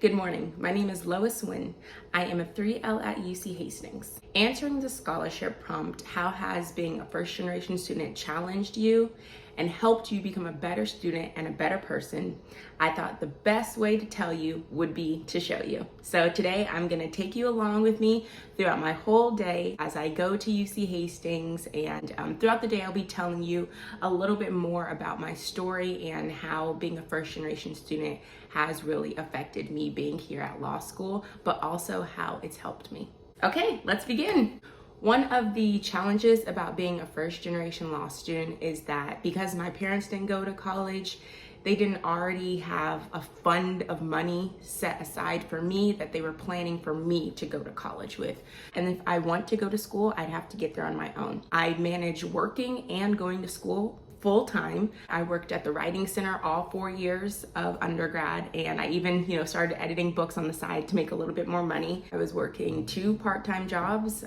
Good morning. My name is Lois Wynn. I am a 3L at UC Hastings. Answering the scholarship prompt, how has being a first generation student challenged you and helped you become a better student and a better person? I thought the best way to tell you would be to show you. So today I'm going to take you along with me throughout my whole day as I go to UC Hastings, and throughout the day I'll be telling you a little bit more about my story and how being a first generation student has really affected me being here at law school, but also how it's helped me. Okay, let's begin. One of the challenges about being a first generation law student is that because my parents didn't go to college, they didn't already have a fund of money set aside for me that they were planning for me to go to college with. And if I want to go to school, I'd have to get there on my own. I manage working and going to school full time. I worked at the Writing Center all 4 years of undergrad, and I even, started editing books on the side to make a little bit more money. I was working 2 part-time jobs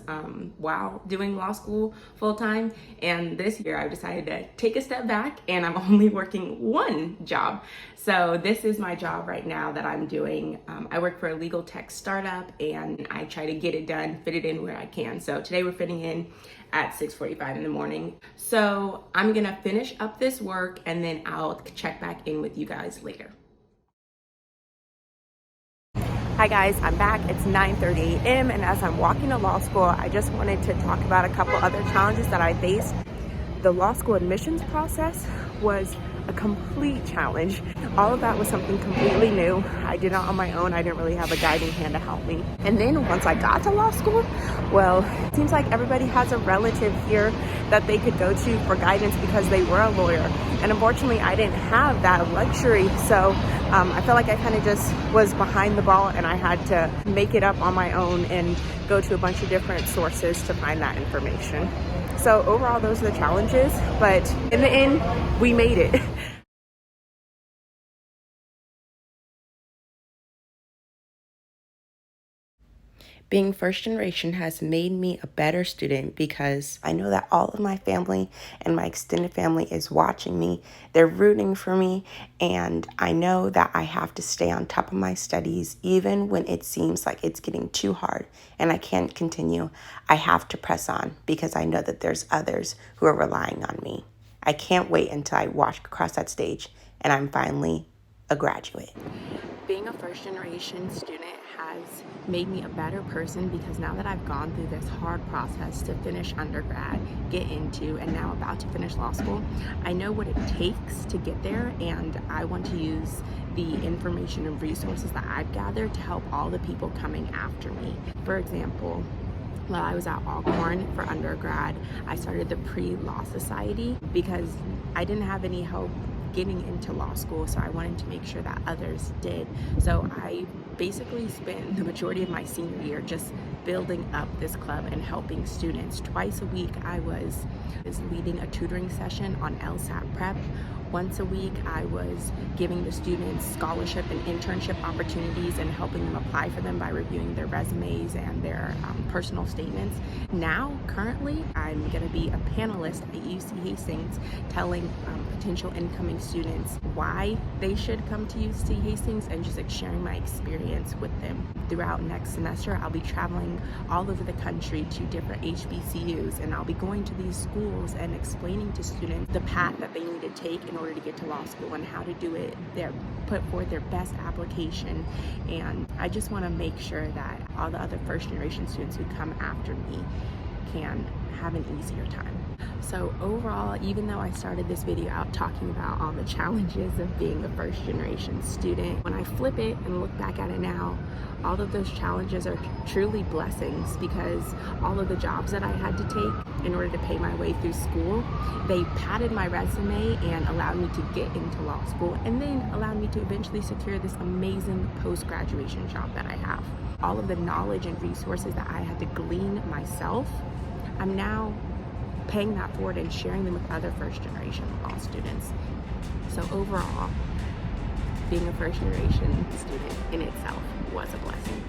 while doing law school full time, and this year I decided to take a step back and I'm only working 1 job. So this is my job right now that I'm doing. I work for a legal tech startup and I try to get it done, fit it in where I can. So today we're fitting in at 6:45 in the morning. So I'm gonna finish up this work and then I'll check back in with you guys later. Hi guys, I'm back. It's 9:30 a.m. and as I'm walking to law school, I just wanted to talk about a couple other challenges that I faced. The law school admissions process was a complete challenge. All of that was something completely new. I did it on my own. I didn't really have a guiding hand to help me. And then once I got to law school, well, it seems like everybody has a relative here that they could go to for guidance because they were a lawyer. And unfortunately, I didn't have that luxury. So I felt like I kind of just was behind the ball and I had to make it up on my own and go to a bunch of different sources to find that information. So overall, those are the challenges, but in the end, we made it. Being first generation has made me a better student because I know that all of my family and my extended family is watching me. They're rooting for me, and I know that I have to stay on top of my studies even when it seems like it's getting too hard and I can't continue. I have to press on because I know that there's others who are relying on me. I can't wait until I walk across that stage and I'm finally a graduate. Being a first generation student has made me a better person because now that I've gone through this hard process to finish undergrad, get into, and now about to finish law school, I know what it takes to get there, and I want to use the information and resources that I've gathered to help all the people coming after me. For example, while I was at Alcorn for undergrad, I started the Pre-Law Society because I didn't have any help getting into law school, so I wanted to make sure that others did. So I basically spent the majority of my senior year just building up this club and helping students. Twice a week I was leading a tutoring session on LSAT prep. Once a week I was giving the students scholarship and internship opportunities and helping them apply for them by reviewing their resumes and their personal statements. Now, currently, I'm going to be a panelist at UC Hastings telling potential incoming students why they should come to UC Hastings and just sharing my experience with them. Throughout next semester, I'll be traveling all over the country to different HBCUs, and I'll be going to these schools and explaining to students the path that they need to take in order to get to law school and how to do it, put forth their best application. And I just want to make sure that all the other first generation students who come after me can have an easier time. So overall, even though I started this video out talking about all the challenges of being a first generation student, when I flip it and look back at it now, all of those challenges are truly blessings because all of the jobs that I had to take in order to pay my way through school, they padded my resume and allowed me to get into law school, and then allowed me to eventually secure this amazing post-graduation job that I have. All of the knowledge and resources that I had to glean myself, I'm now paying that forward and sharing them with other first generation law students. So overall, being a first generation student in itself was a blessing.